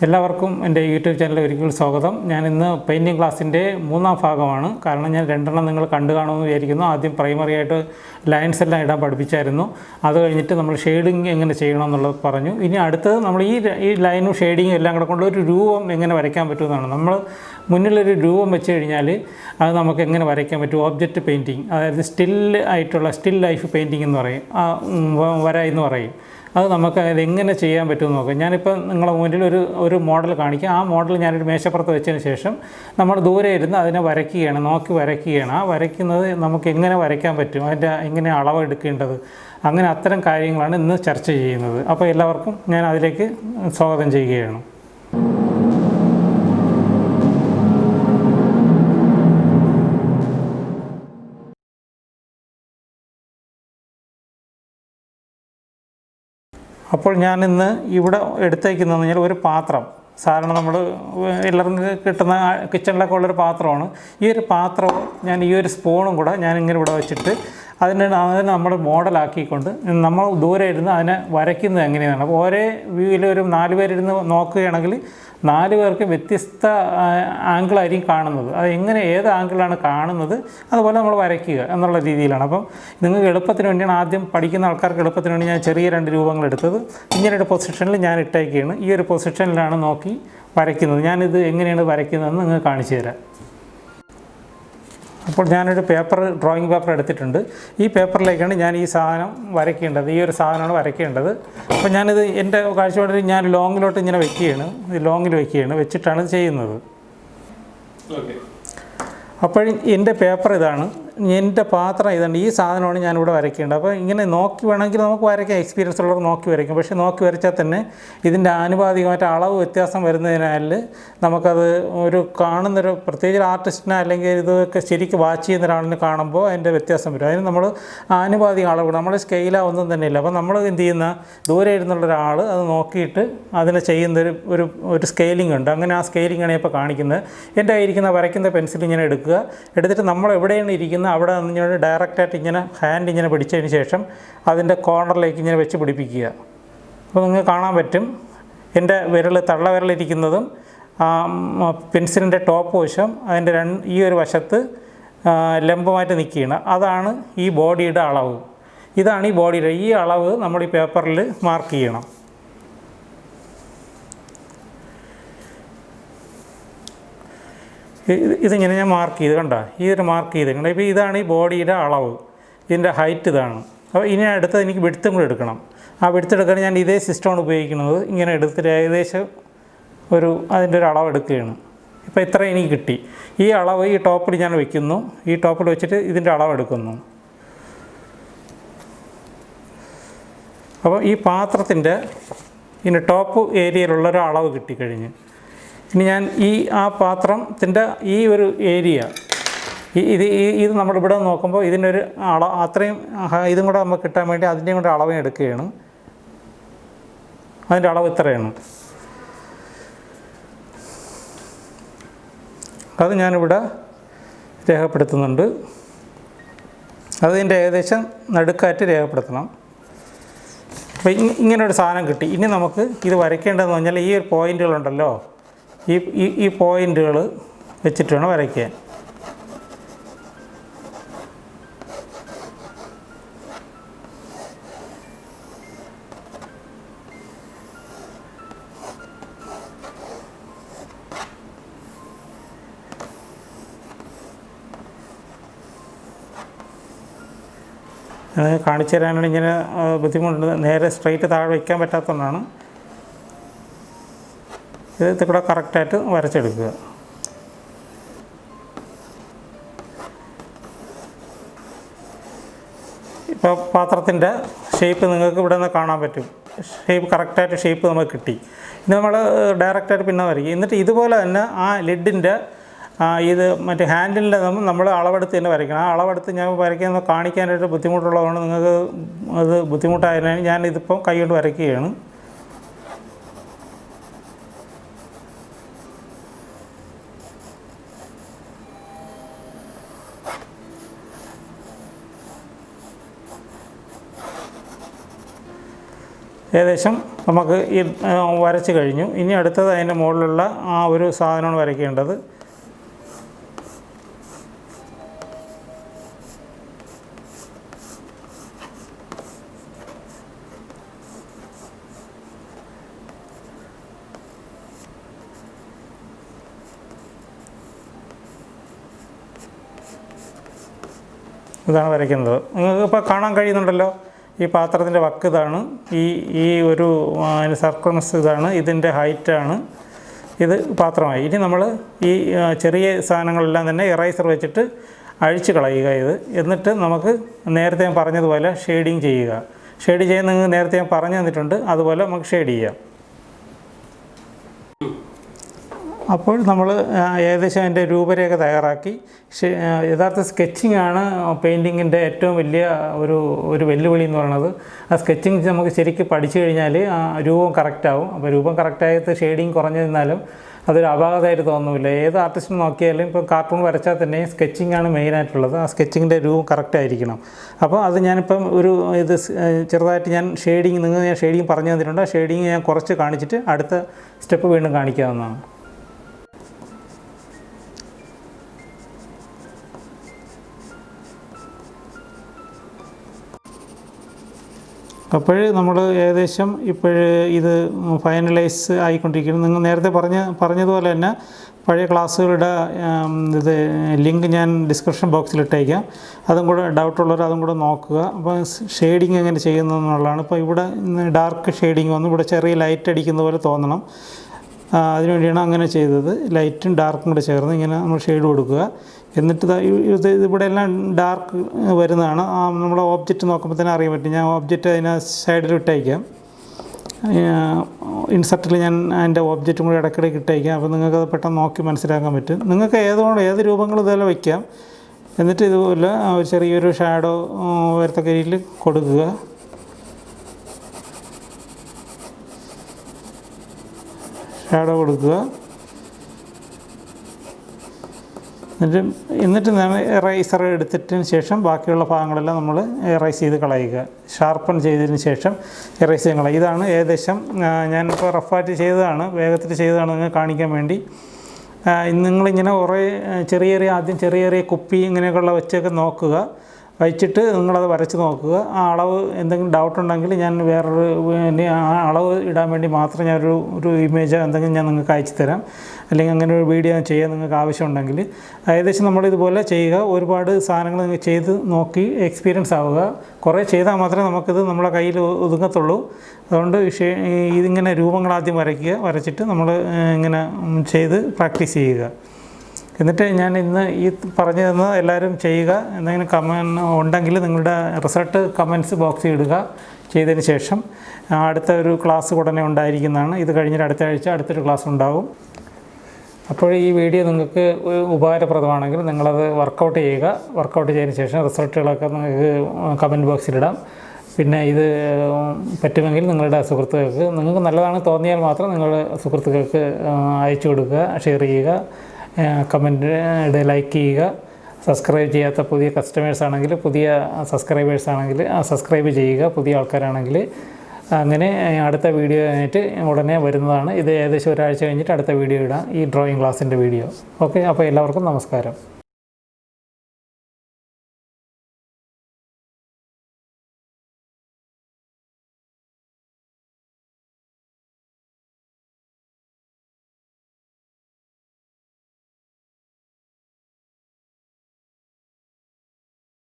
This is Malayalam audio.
എല്ലാവർക്കും എൻ്റെ യൂട്യൂബ് ചാനലിൽ ഒരിക്കൽ സ്വാഗതം. ഞാനിന്ന് പെയിൻറ്റിങ് ക്ലാസ്സിൻ്റെ മൂന്നാം ഭാഗമാണ്. കാരണം ഞാൻ രണ്ടെണ്ണം നിങ്ങൾ കണ്ടു കാണുമെന്ന് വിചാരിക്കുന്നു. ആദ്യം പ്രൈമറി ആയിട്ട് ലൈൻസ് എല്ലാം ഇടാൻ പഠിപ്പിച്ചായിരുന്നു. അത് കഴിഞ്ഞിട്ട് നമ്മൾ ഷെയ്ഡിങ് എങ്ങനെ ചെയ്യണം എന്നുള്ളത് പറഞ്ഞു. ഇനി അടുത്തത് നമ്മൾ ഈ ലൈനും ഷെയ്ഡിങ്ങും എല്ലാം കൂടെ കൊണ്ട് ഒരു രൂപം എങ്ങനെ വരയ്ക്കാൻ പറ്റുമെന്നാണ്. നമ്മൾ മുന്നിലൊരു രൂപം വെച്ച് കഴിഞ്ഞാൽ അത് നമുക്ക് എങ്ങനെ വരയ്ക്കാൻ പറ്റും. ഓബ്ജക്റ്റ് പെയിൻറ്റിങ്, അതായത് സ്റ്റിൽ ലൈഫ് പെയിൻറ്റിങ് എന്ന് പറയും, വര എന്ന് പറയും. അത് നമുക്ക് അതെങ്ങനെ ചെയ്യാൻ പറ്റുമെന്ന് നോക്കാം. ഞാനിപ്പോൾ നിങ്ങളുടെ മുന്നിൽ ഒരു മോഡൽ കാണിക്കാം. ആ മോഡൽ ഞാനൊരു മേശപ്പുറത്ത് വെച്ചതിന് ശേഷം നമ്മൾ ദൂരെ ഇരുന്ന് അതിനെ വരയ്ക്കുകയാണ്, നോക്കി വരയ്ക്കുകയാണ്. ആ വരയ്ക്കുന്നത് നമുക്ക് എങ്ങനെ വരയ്ക്കാൻ പറ്റും, അതിൻ്റെ എങ്ങനെ അളവെടുക്കേണ്ടത്, അങ്ങനെ അത്തരം കാര്യങ്ങളാണ് ഇന്ന് ചർച്ച ചെയ്യുന്നത്. അപ്പോൾ എല്ലാവർക്കും ഞാൻ അതിലേക്ക് സ്വാഗതം ചെയ്യുകയാണ്. അപ്പോൾ ഞാനിന്ന് ഇവിടെ എടുത്തേക്കുന്നതെന്ന് പറഞ്ഞാൽ ഒരു പാത്രം, സാധാരണ നമ്മൾ എല്ലാവർക്കും കിട്ടുന്ന കിച്ചണിലൊക്കെ ഉള്ളൊരു പാത്രമാണ്. ഈ ഒരു പാത്രവും ഞാൻ ഈ ഒരു സ്പൂണും കൂടെ ഞാനിങ്ങനെ ഇവിടെ വെച്ചിട്ട് അതിനെ നമ്മൾ മോഡലാക്കിക്കൊണ്ട് നമ്മൾ ദൂരെ ഇരുന്ന് അതിനെ വരയ്ക്കുന്നത് എങ്ങനെയാണ്. അപ്പോൾ ഒരേ വ്യൂവിൽ ഒരു 4 പേരിരുന്ന് നോക്കുകയാണെങ്കിൽ 4 പേർക്ക് വ്യത്യസ്ത ആംഗിളായിരിക്കും കാണുന്നത്. അത് എങ്ങനെ ഏത് ആംഗിളാണ് കാണുന്നത് അതുപോലെ നമ്മൾ വരയ്ക്കുക എന്നുള്ള രീതിയിലാണ്. അപ്പം നിങ്ങൾക്ക് എളുപ്പത്തിന് വേണ്ടിയാണ്, ആദ്യം പഠിക്കുന്ന ആൾക്കാർക്ക് എളുപ്പത്തിന് വേണ്ടി ഞാൻ ചെറിയ 2 രൂപങ്ങൾ എടുത്തത്. ഇങ്ങനൊരു പൊസിഷനിൽ ഞാൻ ഇട്ടേക്കുകയാണ്. ഈ ഒരു പൊസിഷനിലാണ് നോക്കി വരയ്ക്കുന്നത്. ഞാനിത് എങ്ങനെയാണ് വരയ്ക്കുന്നതെന്ന് നിങ്ങൾക്ക് കാണിച്ചു തരാം. അപ്പോൾ ഞാനൊരു ഡ്രോയിങ് പേപ്പർ എടുത്തിട്ടുണ്ട്. ഈ പേപ്പറിലേക്കാണ് ഞാൻ ഈ സാധനം വരയ്ക്കേണ്ടത്. ഈ ഒരു സാധനമാണ് വരയ്ക്കേണ്ടത്. അപ്പോൾ ഞാനിത് എൻ്റെ കാഴ്ചപ്പാടിൽ ഞാൻ ലോങ്ങിലോട്ട് ഇങ്ങനെ വയ്ക്കുകയാണ്, ലോങ്ങിൽ വയ്ക്കുകയാണ്, വെച്ചിട്ടാണ് ചെയ്യുന്നത്. അപ്പോൾ എൻ്റെ പേപ്പർ ഇതാണ്, എൻ്റെ പാത്രം ഇതാണ്, ഈ സാധനമാണ് ഞാനിവിടെ വരയ്ക്കേണ്ടത്. അപ്പോൾ ഇങ്ങനെ നോക്കി വേണമെങ്കിൽ നമുക്ക് വരയ്ക്കാം, എക്സ്പീരിയൻസ് ഉള്ളവർ നോക്കി വരയ്ക്കും. പക്ഷേ നോക്കി വരച്ചാൽ തന്നെ ഇതിൻ്റെ ആനുപാതികമായിട്ട് അളവ് വ്യത്യാസം വരുന്നതിനാൽ നമുക്കത് ഒരു കാണുന്നൊരു പ്രത്യേകിച്ച് ആർട്ടിസ്റ്റിനെ അല്ലെങ്കിൽ ഇതൊക്കെ ശരിക്കും വാച്ച് ചെയ്യുന്ന ഒരാളിനെ കാണുമ്പോൾ അതിൻ്റെ വ്യത്യാസം വരും. അതിന് നമ്മൾ ആനുപാതിക അളവ്, നമ്മൾ സ്കെയിലാ ഒന്നും തന്നെ ഇല്ല. അപ്പോൾ നമ്മൾ എന്ത് ചെയ്യുന്ന, ദൂരെ ഇരുന്നുള്ള ഒരാൾ അത് നോക്കിയിട്ട് അതിനെ ചെയ്യുന്നൊരു ഒരു സ്കെയിലിംഗ് ഉണ്ട്. അങ്ങനെ ആ സ്കെയിലിംഗാണ് ഇപ്പോൾ കാണിക്കുന്നത്. എൻ്റെ കയ്യിരിക്കുന്ന വരയ്ക്കുന്ന പെൻസിൽ ഇങ്ങനെ എടുത്തിട്ട് നമ്മൾ എവിടെയാണ് ഇരിക്കുന്നത് അവിടെ നിന്ന് ഡയറക്റ്റായിട്ട് ഇങ്ങനെ ഹാൻഡ് ഇങ്ങനെ പിടിച്ചതിന് ശേഷം അതിൻ്റെ കോർണറിലേക്ക് ഇങ്ങനെ വെച്ച് പിടിപ്പിക്കുക. അപ്പോൾ നിങ്ങൾക്ക് കാണാൻ പറ്റും എൻ്റെ തള്ളവിരലിരിക്കുന്നതും പെൻസിലിൻ്റെ ടോപ്പ് വശം അതിൻ്റെ ഈ ഒരു വശത്ത് ലംബമായിട്ട് നിൽക്കുകയാണ്. അതാണ് ഈ ബോഡിയുടെ അളവ്. ഇതാണ് ഈ ബോഡിയുടെ ഈ അളവ് നമ്മൾ ഈ പേപ്പറിൽ മാർക്ക് ചെയ്യണം. ഇതിങ്ങനെ ഞാൻ മാർക്ക് ചെയ്ത് കണ്ടോ, ഇതൊരു മാർക്ക് ചെയ്തിട്ടുണ്ട്. ഇപ്പോൾ ഇതാണ് ഈ ബോഡിയുടെ അളവ്, ഇതിൻ്റെ ഹൈറ്റ് ഇതാണ്. അപ്പോൾ ഇനി അടുത്തത് എനിക്ക് വിഡ്ത്തും കൂടെ എടുക്കണം. ആ വിഡ്ത്ത് എടുക്കാൻ ഞാൻ ഇതേ സിസ്റ്റമാണ് ഉപയോഗിക്കുന്നത്. ഇങ്ങനെ എടുത്തിട്ട് ഏകദേശം അതിൻ്റെ ഒരു അളവ് എടുക്കുകയാണ്. ഇപ്പോൾ ഇത്ര എനിക്ക് കിട്ടി. ഈ അളവ് ഈ ടോപ്പിൽ ഞാൻ വയ്ക്കുന്നു. ഈ ടോപ്പിൽ വെച്ചിട്ട് ഇതിൻ്റെ അളവ് എടുക്കുന്നു. അപ്പോൾ ഈ പാത്രത്തിൻ്റെ ഇതിൻ്റെ ടോപ്പ് ഏരിയയിലുള്ളൊരു അളവ് കിട്ടിക്കഴിഞ്ഞ് ഇനി ഞാൻ ആ പാത്രത്തിൻ്റെ ഈ ഒരു ഏരിയ ഇത് നമ്മളിവിടെ നോക്കുമ്പോൾ ഇതിൻ്റെ ഒരു അത്രയും ഇതും കൂടെ നമുക്ക് കിട്ടാൻ വേണ്ടി അതിൻ്റെയും കൂടെ അളവ് എടുക്കുകയാണ്. അതിൻ്റെ അളവ് ഇത്രയാണ്. അത് ഞാനിവിടെ രേഖപ്പെടുത്തുന്നുണ്ട്. അതിൻ്റെ ഏകദേശം നടുക്കാറ്റ് രേഖപ്പെടുത്തണം. അപ്പോൾ ഇങ്ങനൊരു സാധനം കിട്ടി. ഇനി നമുക്ക് ഇത് വരയ്ക്കേണ്ടതെന്ന് പറഞ്ഞാൽ ഈ ഒരു പോയിൻ്റുകളുണ്ടല്ലോ, ഈ പോയിൻ്റുകൾ വെച്ചിട്ട് വേണം വരയ്ക്കാൻ. കാണിച്ചു തരാനാണ് ഇങ്ങനെ ബുദ്ധിമുട്ടുണ്ട്. നേരെ സ്ട്രെയിറ്റ് താഴെ വയ്ക്കാൻ പറ്റാത്തതുകൊണ്ടാണ്. ഇത് കൂടെ കറക്റ്റായിട്ട് വരച്ചെടുക്കുക. ഇപ്പോൾ പാത്രത്തിൻ്റെ ഷേപ്പ് നിങ്ങൾക്ക് ഇവിടെ നിന്ന് കാണാൻ പറ്റും. കറക്റ്റായിട്ട് ഷേപ്പ് നമുക്ക് കിട്ടി. ഇനി നമ്മൾ ഡയറക്റ്റായിട്ട് പിന്നെ വരയ്ക്കും. എന്നിട്ട് ഇതുപോലെ തന്നെ ആ ലിഡിൻ്റെ ഇത് മറ്റേ ഹാൻഡിലിൻ്റെ നമ്മൾ അളവെടുത്ത് തന്നെ വരയ്ക്കണം. ആ അളവെടുത്ത് ഞാൻ വരയ്ക്കുന്നത് കാണിക്കാനായിട്ട് ബുദ്ധിമുട്ടുള്ളതുകൊണ്ട് നിങ്ങൾക്ക് അത് ബുദ്ധിമുട്ടായതിനാൽ ഞാനിതിപ്പോൾ കൈ കൊണ്ട് വരയ്ക്കുകയാണ്. ഏകദേശം നമുക്ക് ഈ വരച്ച് കഴിഞ്ഞു. ഇനി അടുത്തത് അതിൻ്റെ മുകളിലുള്ള ആ ഒരു സാധനമാണ് വരയ്ക്കേണ്ടത്. ഇതാണ് വരയ്ക്കുന്നത്. നിങ്ങൾക്ക് ഇപ്പോൾ കാണാൻ കഴിയുന്നുണ്ടല്ലോ, ഈ പാത്രത്തിൻ്റെ വക്ക് ഇതാണ്, ഈ ഒരു സർക്കംസ് ഇതാണ്, ഇതിൻ്റെ ഹൈറ്റാണ്, ഇത് പാത്രമായി. ഇനി നമ്മൾ ഈ ചെറിയ സാധനങ്ങളെല്ലാം തന്നെ ഇറൈസർ വെച്ചിട്ട് അഴിച്ച് കളയുക ഇത്. എന്നിട്ട് നമുക്ക് നേരത്തെ ഞാൻ പറഞ്ഞതുപോലെ ഷെയ്ഡിങ് ചെയ്യുക. ഷെയ്ഡ് ചെയ്യാൻ നിങ്ങൾക്ക് നേരത്തെ ഞാൻ പറഞ്ഞു തന്നിട്ടുണ്ട്, അതുപോലെ നമുക്ക് ഷെയ്ഡ് ചെയ്യാം. അപ്പോൾ നമ്മൾ ഏകദേശം അതിൻ്റെ രൂപരേഖ തയ്യാറാക്കി. യഥാർത്ഥ സ്കെച്ചിങ് ആണ് പെയിൻറ്റിങ്ങിൻ്റെ ഏറ്റവും വലിയ ഒരു വെല്ലുവിളി എന്ന് പറയുന്നത്. ആ സ്കെച്ചിങ് നമുക്ക് ശരിക്കും പഠിച്ചു കഴിഞ്ഞാൽ ആ രൂപം കറക്റ്റാവും. അപ്പോൾ രൂപം കറക്റ്റായിട്ട് ഷെയ്ഡിങ് കുറഞ്ഞിരുന്നാലും അതൊരു അപാകതയായിട്ട് തോന്നുന്നില്ല. ഏത് ആർട്ടിസ്റ്റിന് നോക്കിയാലും ഇപ്പോൾ കാർട്ടൂൺ വരച്ചാൽ തന്നെ സ്കെച്ചിങ് ആണ് മെയിനായിട്ടുള്ളത്. ആ സ്കെച്ചിങ്ങിൻ്റെ രൂപം കറക്റ്റായിരിക്കണം. അപ്പോൾ അത് ഞാനിപ്പം ഇത് ചെറുതായിട്ട് ഞാൻ ഷെയ്ഡിങ് പറഞ്ഞു തന്നിട്ടുണ്ട്. ആ ഷെയ്ഡിങ് ഞാൻ കുറച്ച് കാണിച്ചിട്ട് അടുത്ത സ്റ്റെപ്പ് വീണ്ടും കാണിക്കാവുന്നതാണ്. അപ്പോൾ നമ്മൾ ഏകദേശം ഇത് ഫൈനലൈസ് ആയിക്കൊണ്ടിരിക്കുന്നു. നിങ്ങൾ നേരത്തെ പറഞ്ഞതുപോലെ തന്നെ പഴയ ക്ലാസ്സുകളുടെ ഇത് ലിങ്ക് ഞാൻ ഡിസ്ക്രിപ്ഷൻ ബോക്സിൽ ഇട്ടേക്കാം. അതും കൂടെ ഡൗട്ടുള്ളവർ അതും കൂടെ നോക്കുക. അപ്പോൾ ഷെയ്ഡിങ് എങ്ങനെ ചെയ്യുന്നു എന്നുള്ളതാണ്. ഇപ്പോൾ ഇവിടെ ഡാർക്ക് ഷെയ്ഡിങ് വന്നു, ഇവിടെ ചെറിയ ലൈറ്റ് അടിക്കുന്ന പോലെ തോന്നണം. അതിനുവേണ്ടിയാണ് അങ്ങനെ ചെയ്തത്. ലൈറ്റും ഡാർക്കും കൂടെ ചേർന്ന് ഇങ്ങനെ നമ്മൾ ഷെയ്ഡ് കൊടുക്കുക. എന്നിട്ട് ഇവിടെ എല്ലാം ഡാർക്ക് വരുന്നതാണ്. നമ്മുടെ ഓബ്ജക്റ്റ് നോക്കുമ്പോൾ തന്നെ അറിയാൻ പറ്റും. ഞാൻ ഓബ്ജക്റ്റ് അതിനെ സൈഡിൽ ഇട്ടയക്കാം. ഇൻസർട്ടിൽ ഞാൻ അതിൻ്റെ ഓബ്ജക്റ്റും കൂടി ഇടയ്ക്കിടയ്ക്ക് ഇട്ടയക്കാം. അപ്പോൾ നിങ്ങൾക്കത് പെട്ടെന്ന് നോക്കി മനസ്സിലാക്കാൻ പറ്റും. നിങ്ങൾക്ക് ഏത് രൂപങ്ങൾ ഇതുപോലെ വയ്ക്കാം. എന്നിട്ട് ഇതുപോലെ ചെറിയൊരു ഷാഡോ വരത്തക്ക രീതിയിൽ കൊടുക്കുക. ഷാഡോ കൊടുക്കുക. എന്നിട്ട് എറൈസർ എടുത്തിട്ടതിന് ശേഷം ബാക്കിയുള്ള ഭാഗങ്ങളെല്ലാം നമ്മൾ എറൈസ് ചെയ്ത് കളയുക. ഷാർപ്പൺ ചെയ്തതിന് ശേഷം എറൈസ് ചെയ്ത് കളയുക. ഇതാണ് ഏകദേശം ഞാനിപ്പോൾ റഫായിട്ട് ചെയ്തതാണ്, വേഗത്തിൽ ചെയ്തതാണ് നിങ്ങൾ കാണിക്കാൻ വേണ്ടി. നിങ്ങളിങ്ങനെ കുറേ ആദ്യം ചെറിയ കുപ്പി ഇങ്ങനെയൊക്കെയുള്ള വെച്ചൊക്കെ നോക്കുക. വെച്ചിട്ട് നിങ്ങളത് വരച്ച് നോക്കുക. ആ അളവ് എന്തെങ്കിലും ഡൗട്ട് ഉണ്ടെങ്കിൽ ഞാൻ ആ അളവ് ഇടാൻ വേണ്ടി മാത്രം ഒരു ഇമേജ് എന്തെങ്കിലും ഞാൻ നിങ്ങൾക്ക് അയച്ചു തരാം. അല്ലെങ്കിൽ അങ്ങനെ ഒരു വീഡിയോ ചെയ്യാൻ നിങ്ങൾക്ക് ആവശ്യമുണ്ടെങ്കിൽ ഏകദേശം നമ്മളിതുപോലെ ചെയ്യുക. ഒരുപാട് സാധനങ്ങൾ നിങ്ങൾ ചെയ്ത് നോക്കി എക്സ്പീരിയൻസ് ആവുക. കുറേ ചെയ്താൽ മാത്രമേ നമുക്കിത് നമ്മളെ കയ്യിൽ ഒതുങ്ങത്തുള്ളൂ. അതുകൊണ്ട് ഇതിങ്ങനെ രൂപങ്ങൾ ആദ്യം വരച്ചിട്ട് നമ്മൾ ഇങ്ങനെ ചെയ്ത് പ്രാക്ടീസ് ചെയ്യുക. എന്നിട്ട് ഞാൻ ഇന്ന് ഈ പറഞ്ഞു തന്നത് എല്ലാവരും ചെയ്യുക. എന്തെങ്കിലും കമൻറ്റ് ഉണ്ടെങ്കിൽ നിങ്ങളുടെ റിസൾട്ട് കമൻറ്റ്സ് ബോക്സിൽ ഇടുക. ചെയ്തതിന് ശേഷം അടുത്ത ഒരു ക്ലാസ് ഉടനെ ഉണ്ടായിരിക്കുന്നതാണ്. ഇത് കഴിഞ്ഞിട്ട് അടുത്ത ആഴ്ച അടുത്തൊരു ക്ലാസ് ഉണ്ടാകും. അപ്പോൾ ഈ വീഡിയോ നിങ്ങൾക്ക് ഉപകാരപ്രദമാണെങ്കിൽ നിങ്ങളത് വർക്കൗട്ട് ചെയ്യുക. വർക്കൗട്ട് ചെയ്തതിന് ശേഷം റിസൾട്ടുകളൊക്കെ നിങ്ങൾക്ക് കമൻറ്റ് ബോക്സിലിടാം. പിന്നെ ഇത് പറ്റുമെങ്കിൽ നിങ്ങളുടെ സുഹൃത്തുക്കൾക്ക്, നിങ്ങൾക്ക് നല്ലതാണ് തോന്നിയാൽ മാത്രം നിങ്ങളുടെ സുഹൃത്തുക്കൾക്ക് അയച്ചു കൊടുക്കുക, ഷെയർ ചെയ്യുക, കമൻറ്റ് ലൈക്ക് ചെയ്യുക. സബ്സ്ക്രൈബ് ചെയ്യാത്ത പുതിയ കസ്റ്റമേഴ്സാണെങ്കിൽ, പുതിയ സബ്സ്ക്രൈബേഴ്സാണെങ്കിൽ സബ്സ്ക്രൈബ് ചെയ്യുക. പുതിയ ആൾക്കാരാണെങ്കിൽ അങ്ങനെ അടുത്ത വീഡിയോ ആയിട്ട് ഉടനെ വരുന്നതാണ്. ഇത് ഏകദേശം ഒരാഴ്ച കഴിഞ്ഞിട്ട് അടുത്ത വീഡിയോ ഇടാം, ഈ ഡ്രോയിങ് ക്ലാസ്സിൻ്റെ വീഡിയോ. ഓക്കെ, അപ്പോൾ എല്ലാവർക്കും നമസ്കാരം.